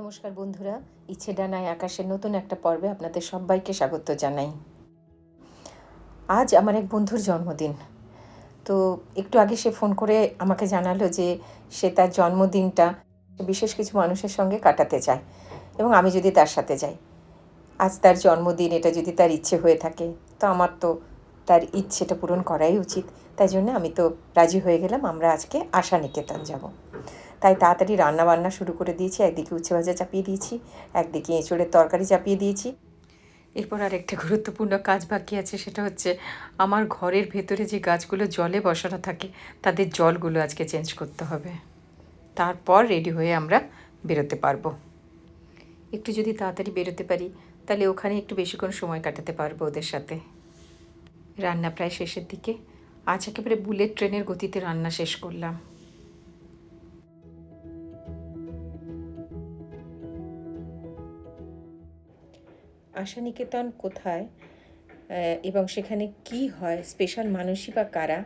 নমস্কার বন্ধুরা, ইচ্ছে ডানায় আকাশের নতুন একটা পর্বে আপনাদের সবাইকে স্বাগত জানাই। আজ আমার এক বন্ধুর জন্মদিন। তো একটু আগে সে ফোন করে আমাকে জানালো যে সে তার জন্মদিনটা বিশেষ কিছু মানুষের সঙ্গে কাটাতে চায় এবং আমি যদি তার সাথে যাই। আজ তার জন্মদিন, এটা যদি তার ইচ্ছে হয়ে থাকে তো আমার তো তার ইচ্ছেটা পূরণ করাই উচিত। তাই জন্য আমি তো রাজি হয়ে গেলাম, আমরা আজকে আশা নিকেতন যাব। তাই তাড়াতাড়ি রান্নাবান্না শুরু করে দিয়েছি। একদিকে উচ্ছে ভাজা চাপিয়ে দিয়েছি, একদিকে এঁচোড়ের তরকারি চাপিয়ে দিয়েছি। এরপর আর একটা গুরুত্বপূর্ণ কাজ বাকি আছে, সেটা হচ্ছে আমার ঘরের ভেতরে যে গাছগুলো জলে বসানো থাকে তাদের জলগুলো আজকে চেঞ্জ করতে হবে। তারপর রেডি হয়ে আমরা বেরোতে পারবো। একটু যদি তাড়াতাড়ি বেরোতে পারি তাহলে ওখানে একটু বেশিক্ষণ সময় কাটাতে পারবো ওদের সাথে। রান্না প্রায় শেষের দিকে। আজ একেবারে বুলেট ট্রেনের গতিতে রান্না শেষ করলাম। আশা নিকেতন কোথায় এবং সেখানে কি হয়, স্পেশাল মানুষই বা কারা,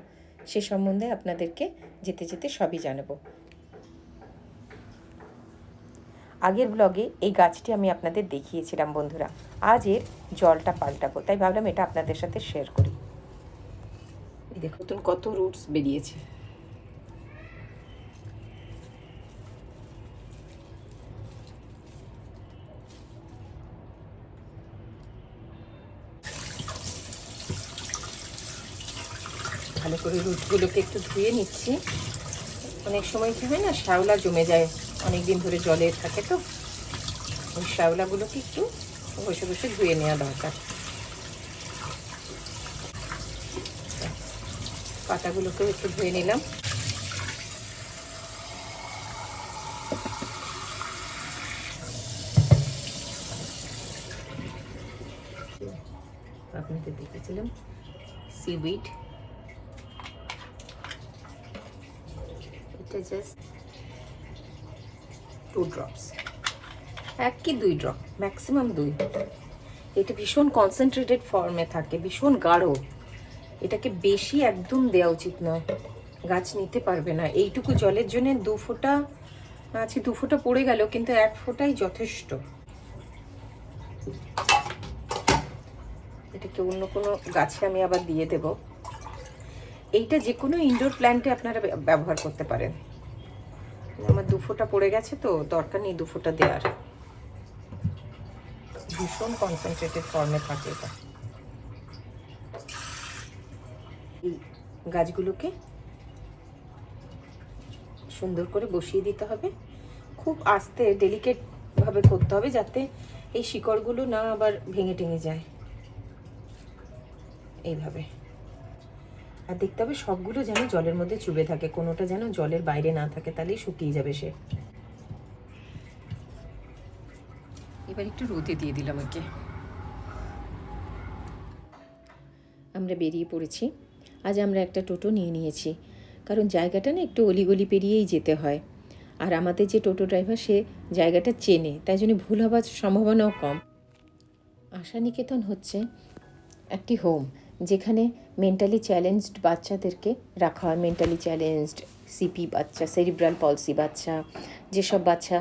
সে সম্বন্ধে আপনাদেরকে যেতে যেতে সবই জানাবো। আগের ব্লগে এই গাছটি আমি আপনাদের দেখিয়েছিলাম বন্ধুরা। আজ এর জলটা পাল্টাবো, তাই ভাবলাম এটা আপনাদের সাথে শেয়ার করি। এই দেখুন কত রুটস বেরিয়েছে। ভালো করে রুটগুলোকে একটু ধুয়ে নিচ্ছি। অনেক সময় কী হয় না, শ্যাওলা জমে যায়, অনেক দিন ধরে জলে থাকে, তো ওই শ্যাওলাগুলোকে একটু বসে বসে ধুয়ে নেওয়া দরকার। পাতাগুলোকেও একটু ধুয়ে নিলাম। আপনাদের দেখেছিলাম সিউইড, এটা জাস্ট 2 ড্রপস, 1 কি 2 ড্রপ, ম্যাক্সিমাম 2। এটা ভীষণ কনসেন্ট্রেটেড ফর্মে থাকে, ভীষণ গাঢ়। এটাকে বেশি একদম দেওয়া উচিত নয়, গাছ নিতে পারবে না। এইটুকু জলের জন্য 2 ফোঁটা আছে, 2 ফোঁটা পড়ে গেল, কিন্তু 1 ফোঁটাই যথেষ্ট। এটাকে অন্য কোনো গাছে আমি আবার দিয়ে দেব। এইটা যে কোনো ইনডোর প্ল্যান্টে আপনারা ব্যবহার করতে পারেন। আমার 2 ফোঁটা পড়ে গেছে, তো দরকার নেই 2 ফোঁটা দেওয়ার। ভীষণ কনসেন্ট্রেটেড ফর্মে থাকে এটা। এই গাছগুলোকে সুন্দর করে বসিয়ে দিতে হবে, খুব আস্তে ডেলিকেটভাবে করতে হবে, যাতে এই শিকড়গুলো না আবার ভেঙে টেঙে যায়। এইভাবে। আর দেখতে হবে সবগুলো যেন জলের মধ্যে চুবে থাকে, কোনোটা যেন জলের বাইরে না থাকে, তাহলেই শুকিয়ে যাবে সে। এবার একটু রোদে দিয়ে দিলাম ওকে। আমরা বেরিয়ে পড়েছি। আজ আমরা একটা টোটো নিয়ে নিয়েছি, কারণ জায়গাটা না একটু অলিগলি পেরিয়েই যেতে হয়। আর আমাদের যে টোটো ড্রাইভার, সে জায়গাটা চেনে, তাই জন্য ভুল হবার সম্ভাবনাও কম। আশা নিকেতন হচ্ছে একটি হোম, যেখানে মেন্টালি চ্যালেঞ্জড বাচ্চাদেরকে রাখা হয়। মেন্টালি চ্যালেঞ্জড, সিপি বাচ্চা, সেরিব্রাল পলসি বাচ্চা, যেসব বাচ্চা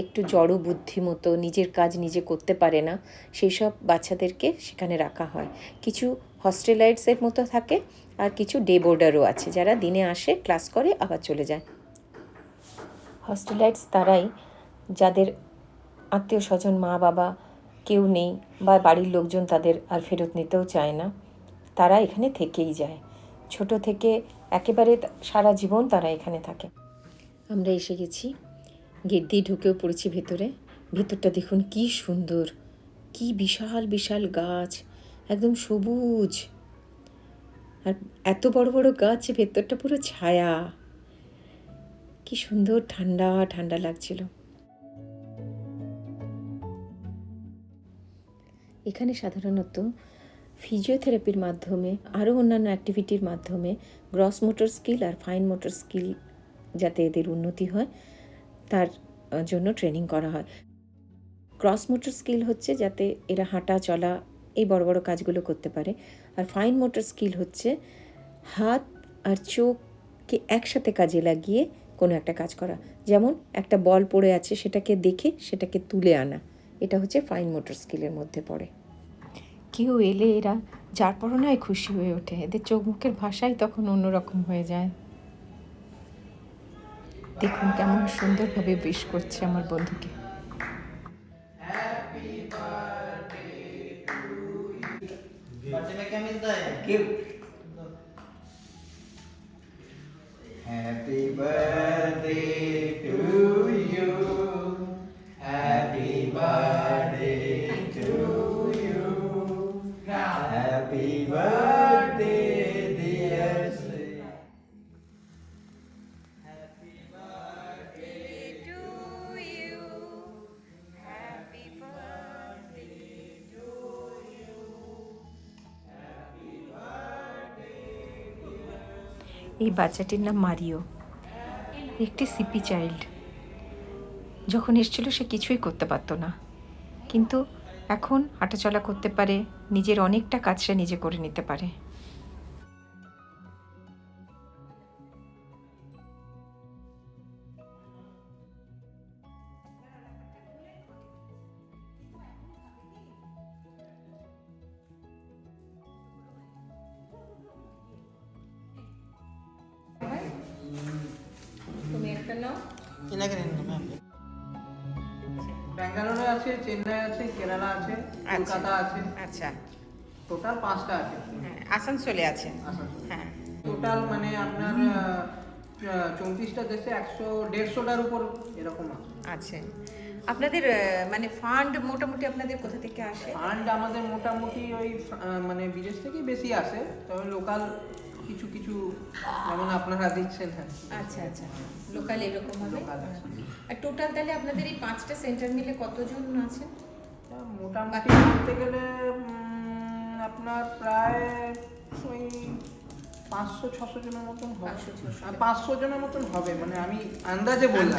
একটু জড় বুদ্ধিমতো, নিজের কাজ নিজে করতে পারে না, সেই সব বাচ্চাদেরকে সেখানে রাখা হয়। কিছু হস্টেলাইটসের মতো থাকে, আর কিছু ডে বোর্ডারও আছে, যারা দিনে আসে, ক্লাস করে, আবার চলে যায়। হস্টেলাইটস তারাই যাদের আত্মীয় স্বজন, মা বাবা কেউ নেই, বা বাড়ির লোকজন তাদের আর ফেরত নিতেও চায় না, তারা এখানে থেকেই যায়। ছোট থেকে একেবারে সারা জীবন তারা এখানে থাকে। আমরা এসে গেছি, গেট দিয়ে ঢুকেও পড়েছি ভেতরে। ভেতরটা দেখুন কি সুন্দর, কি বিশাল বিশাল গাছ, একদম সবুজ। আর এত বড় বড় গাছ, ভেতরটা পুরো ছায়া। কি সুন্দর ঠান্ডা ঠান্ডা লাগছিল। এখানে সাধারণত ফিজিওথেরাপির মাধ্যমে, আরও অন্যান্য অ্যাক্টিভিটির মাধ্যমে গ্রস মোটর স্কিল আর ফাইন মোটর স্কিল যাতে এদের উন্নতি হয়, তার জন্য ট্রেনিং করা হয়। গ্রস মোটর স্কিল হচ্ছে যাতে এরা হাঁটা চলা, এই বড় বড় কাজগুলো করতে পারে। আর ফাইন মোটর স্কিল হচ্ছে হাত আর চোখকে একসাথে কাজে লাগিয়ে কোনো একটা কাজ করা, যেমন একটা বল পড়ে আছে সেটাকে দেখে সেটাকে তুলে আনা, এটা হচ্ছে ফাইন মোটর স্কিলের মধ্যে পড়ে। কেউ এলে এরা যার পরও নয় খুশি হয়ে ওঠে, এদের চোখ মুখের ভাষাই তখন অন্যরকম হয়ে যায়। দেখুন কেমন সুন্দরভাবে উইশ করছে আমার বন্ধুকে। बर्थडे में क्या मिलता है? Gift. Happy birthday to you, happy birthday to you, happy birthday dear Shri, happy birthday to you, happy birthday to you. এই বাচ্চাটির নাম মারিও, একটি সিপি চাইল্ড। যখন এসেছিল সে কিছুই করতে পারতো না, কিন্তু এখন হাঁটাচলা করতে পারে, নিজের অনেকটা কাজ সে নিজে করে নিতে পারে। তুমি একটা নাও। ব্যাঙ্গালোরে আছে, চেন্নাই আছে, কেরালা আছে, কলকাতা আছে। আচ্ছা, টোটাল 5টা আছে। হ্যাঁ, আসানসোলে আছে। আসানসোল। হ্যাঁ, টোটাল মানে আপনার 34টা দেশে 100-150টার উপর এরকম আছে। আছে। আপনাদের মানে ফান্ড মোটামুটি আপনাদের কোথা থেকে আসে? ফান্ড আমাদের মোটামুটি ওই মানে বিদেশ থেকেই বেশি আসে, তবে লোকাল কিছু কিছু যেমন আপনারা দিচ্ছেন। হ্যাঁ, আচ্ছা আচ্ছা, লোকাল এরকম হবে। লোকাল আছে। আর টোটাল তাহলে আপনাদের এই 5টা সেন্টার মিলে কতজন আছেন? তা মোটামুটি বলতে গেলে আপনার প্রায় ওই 500-600 জনের মতন হবে। 500 জনের মতন হবে, মানে আমি আন্দাজে বললাম।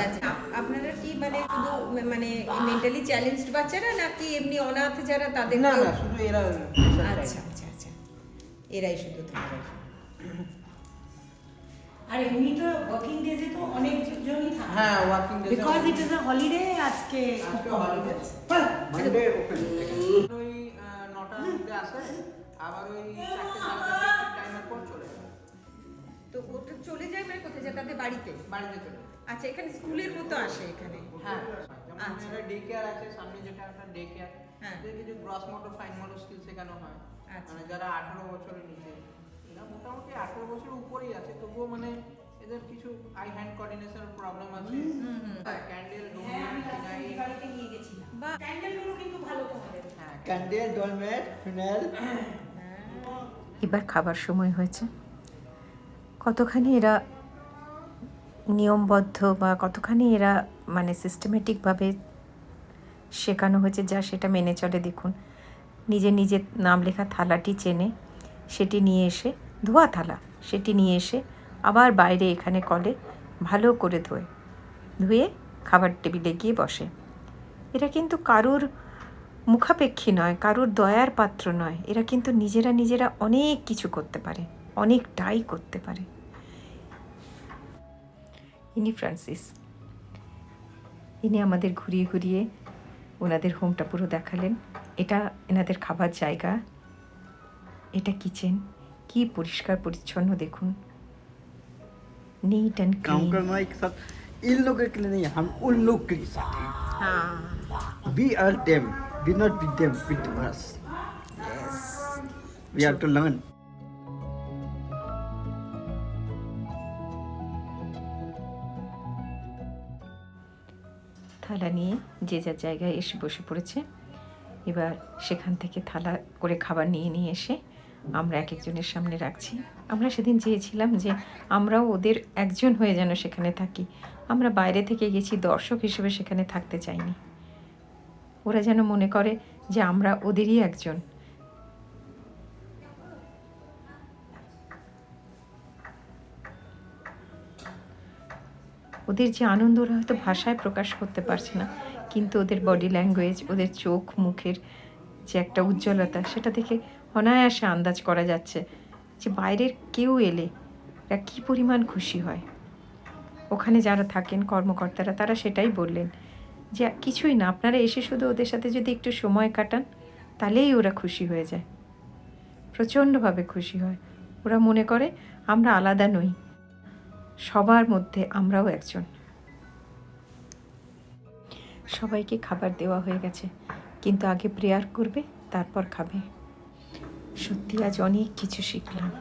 আপনারা কি মানে শুধু মানে মেন্টালি চ্যালেঞ্জড বাচ্চারা নাকি এমনি অনাথ যারা তাদের? না না, শুধু এরা। আচ্ছা আচ্ছা আচ্ছা, এরাই শুধু থাকে। আর এমনি তো ওয়ার্কিং ডেজে তো অনেক জনই থাকে। হ্যাঁ, working day because it is a holiday. আজকে হলিডে, মানডে ওপেন। ওই 9টার মধ্যে আসে, আবার ওই 4:30 টাইমের পর চলে যায়। তো ওটা চলে যায় মানে কোথায় যায়? তাদের বাড়িতে? বাড়িতে চলে যায়। আচ্ছা, এখানে স্কুলের মতো আসে এখানে? হ্যাঁ, যেমন আচ্ছা। একটা ডে কেয়ার আছে সামনে, যেটা একটা ডে কেয়ার। হ্যাঁ। কিছু gross motor, fine motor skill শেখানো হয়। আচ্ছা। মানে যারা 18 বছরের নিচে, এরা মোটামুটি 18 বছরের উপরেই আছে, তবুও মানে এদের কিছু আই হ্যান্ড কোঅর্ডিনেশনের প্রবলেম আছে। ক্যান্ডেল, আমি বাড়িতে নিয়ে গেছিলাম। বা ক্যান্ডেলগুলো কিন্তু ভালো তোমাদের। হ্যাঁ, कैंडल डोलमेट फिनाइल। এবার খাবার সময় হয়েছে। কতখানি এরা নিয়মবদ্ধ বা কতখানি এরা মানে সিস্টেমেটিকভাবে শেখানো হয়েছে যা সেটা মেনে চলে দেখুন। নিজের নিজের নাম লেখা থালাটি চেনে, সেটি নিয়ে এসে, ধোয়া থালা, সেটি নিয়ে এসে আবার বাইরে এখানে কলে ভালো করে ধুয়ে খাবার টেবিলে গিয়ে বসে। এরা কিন্তু কারুর মুখাপেক্ষী নয়, কারুর দয়ার পাত্র নয়। এরা কিন্তু নিজেরা অনেক কিছু করতে পারে, অনেকটাই করতে পারে। ইনি ফ্রান্সিস। ইনি আমাদের ঘুরিয়ে ঘুরিয়ে ওনাদের হোমটা পুরো দেখালেন। এটা এনাদের খাবার জায়গা, এটা কিচেন, কি পরিষ্কার পরিচ্ছন্ন দেখুন, नीट एंड काम क्लीन। करना एक साथ इन लोगों के लिए नहीं, हम उन लोग के साथ हैं। हाँ, We are them, we not with them, with us. We have to learn. থালা নিয়ে যে যার জায়গায় এসে বসে পড়েছে। এবার সেখান থেকে থালা করে খাবার নিয়ে এসে আমরা এক একজনের সামনে রাখছি। আমরা সেদিন চেয়েছিলাম যে আমরাও ওদের একজন হয়ে যেন সেখানে থাকি। আমরা বাইরে থেকে গেছি, দর্শক হিসেবে সেখানে থাকতে চাইনি। ওরা যেন মনে করে যে আমরা ওদেরই একজন। ওদের যে আনন্দ ওরা হয়তো ভাষায় প্রকাশ করতে পারছে না, কিন্তু ওদের বডি ল্যাঙ্গুয়েজ, ওদের চোখ মুখের যে একটা উজ্জ্বলতা, সেটা দেখে অনায়াসে আন্দাজ করা যাচ্ছে যে বাইরের কেউ এলে এরা কী পরিমাণ খুশি হয়। ওখানে যারা থাকেন কর্মকর্তারা তারা সেটাই বললেন যে কিছুই না, আপনারা এসে শুধু ওদের সাথে যদি একটু সময় কাটান তাহলেই ওরা খুশি হয়ে যায়, প্রচণ্ডভাবে খুশি হয়। ওরা মনে করে আমরা আলাদা নই, সবার মধ্যে আমরাও একজন। সবাইকে খাবার দেওয়া হয়ে গেছে, কিন্তু আগে প্রেয়ার করবে তারপর খাবে। সত্যি আজ অনেক কিছু শিখলাম।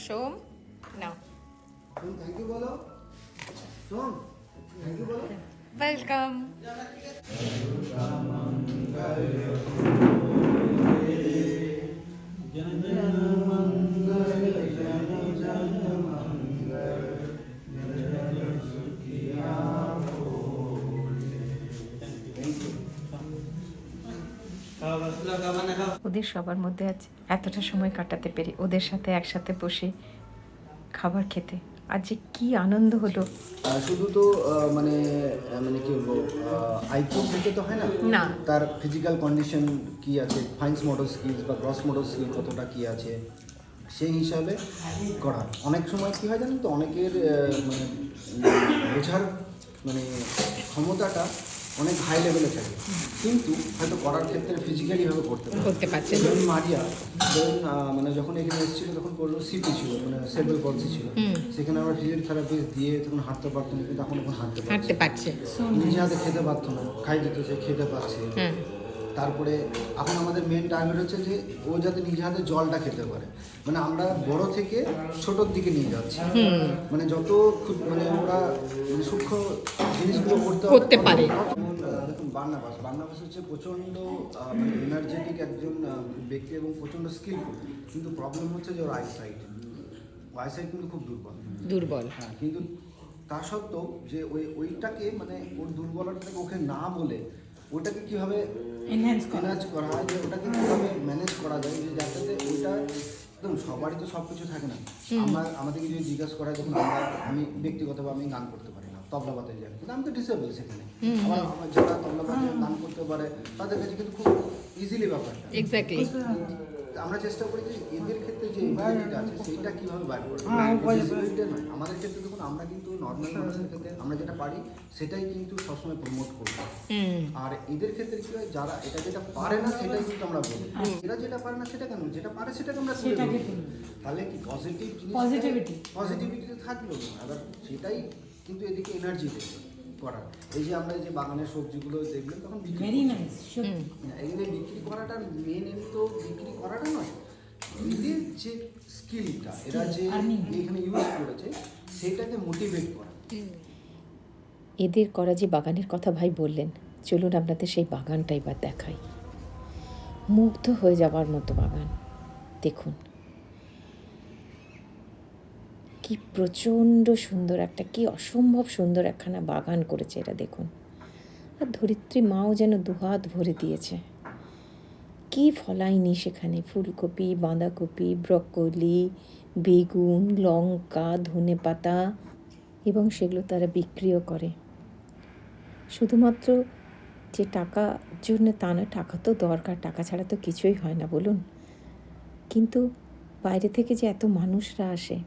সোম নাও, থ্যাংক ইউ বলো। শোন, থ্যাংক ইউ বলো। ওয়েলকাম। ওদের সবার মধ্যে আজ এতটা সময় কাটাতে পেরে, ওদের সাথে একসাথে বসে খাবার খেতে আজ যে কি আনন্দ হলো। শুধু তো মানে মানে কি বলবো, আইকিউ থেকে তো হয় না, না। তার ফিজিক্যাল কন্ডিশন কি আছে, ফাইন্স মোটর স্কিলস বা গ্রস মোটর স্কিল কতটা কি আছে, সেই হিসাবে করা। অনেক সময় কী হয় জানেন তো, অনেকের মানে বোঝার মানে ক্ষমতাটা অনেক হাই লেভেলে থাকে, কিন্তু হয়তো করার ক্ষেত্রে ফিজিক্যালিভাবে করতে পারছে। যেমন মারিয়া ধরুন মানে যখন এখানে এসেছিলো তখন করলো সিপি ছিল, মানে সেলফেল পলিসি ছিল, সেখানে আমরা ফিজিওথেরাপিস্ট দিয়ে তখন হাঁটতে পারতো না, কিন্তু এখন হাঁটতে পারছে। নিজে হাতে খেতে পারতো না, খাই দিত, সে খেতে পারছে। তারপরে এখন আমাদের মেন টার্গেট হচ্ছে যে ও যাতে নিজে হাতে জলটা খেতে পারে, মানে আমরা বড় থেকে ছোটোর দিকে নিয়ে যাচ্ছি, মানে যত মানে ওরা সূক্ষ্ম জিনিসগুলো করতে পারে। দেখুন বার্নাবাস হচ্ছে প্রচণ্ড মানে এনার্জেটিক একজন ব্যক্তি এবং প্রচণ্ড স্কিলফুল, কিন্তু প্রবলেম হচ্ছে যে ওর আইসাইট কিন্তু খুব দুর্বল। হ্যাঁ, কিন্তু তা সত্ত্বেও যে ওইটাকে মানে ওর দুর্বলতাকে ওকে না বলে ওটাকে কীভাবে এনহ্যান্স করা হয়, যে ওটাকে কীভাবে ম্যানেজ করা যায়, যে যাতে ওইটা দেখুন সবারই তো সব কিছু থাকে না। আমাদেরকে যদি জিজ্ঞাসা করা হয়, যখন আমি ব্যক্তিগতভাবে আমি গান করতে পারি না, তবলা বাজাতে জানি, কিন্তু আমি তো ডিসেবল সেখানে। আমার যারা তবলা বাজাতে গান করতে পারে তাদের কাছে কিন্তু খুব ইজিলি ব্যাপারটা। এক্স্যাক্টলি আমরা চেষ্টা করি যে এদের ক্ষেত্রে যে এবিলিটিটা আছে সেইটা কীভাবে বার করবো, নয় আমাদের ক্ষেত্রে। দেখুন আমরা কিন্তু নর্মাল মানুষের ক্ষেত্রে আমরা যেটা পারি সেটাই কিন্তু সবসময় প্রমোট করবো, আর এদের ক্ষেত্রে কি হয়, যারা যেটা পারে না সেটাই কিন্তু আমরা বলি, এরা যেটা পারে না সেটা কেন, যেটা পারে সেটাকে আমরা তুলে ধরি। তাহলে কি পজিটিভিটি থাকলো না, আবার সেটাই কিন্তু এদিকে এনার্জি দেবে করার। এই যে আমরা যে বাগানের সবজিগুলো দেখলাম তখন এদের বিক্রি করাটা মেন, এমনি তো বিক্রি করাটা নয়, এদের যে স্কিলটা এরা যে এখানে ইউজ করেছে সেটাকে মোটিভেট করা। এদের করা যে বাগানের কথা ভাই বললেন, চলুন আপনাদের সেই বাগানটা এবার দেখাই। মুগ্ধ হয়ে যাওয়ার মতো বাগান। দেখুন কি প্রচণ্ড সুন্দর একটা, কি অসম্ভব সুন্দর একখানা বাগান করেছে এরা, দেখুন। আর ধরিত্রী মাও যেন দুহাত ভরে দিয়েছে। কি ফলায়নি সেখানে, ফুলকপি, বাঁধাকপি, ব্রকলি, বেগুন, লঙ্কা, ধনেপাতা, এবং সেগুলো তারা বিক্রিও করে। শুধুমাত্র যে টাকার জন্য তা না, টাকা তো দরকার, টাকা ছাড়া তো কিছুই হয় না বলুন, কিন্তু বাইরে থেকে যে এত মানুষরা আসে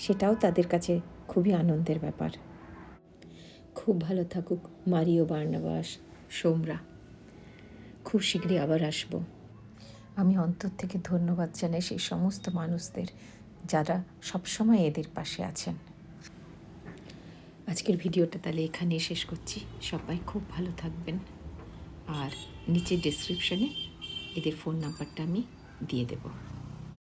সেটাও তাদের কাছে খুবই আনন্দের ব্যাপার। খুব ভালো থাকুক মারিও, বার্নাবাস, সোমরা। খুব শীঘ্রই আবার আসব। আমি অন্তর থেকে ধন্যবাদ জানাই সেই সমস্ত মানুষদের যারা সবসময় এদের পাশে আছেন। আজকের ভিডিওটা তাহলে এখানেই শেষ করছি। সবাই খুব ভালো থাকবেন, আর নিচে ডেসক্রিপশনে এদের ফোন নাম্বারটা আমি দিয়ে দেবো।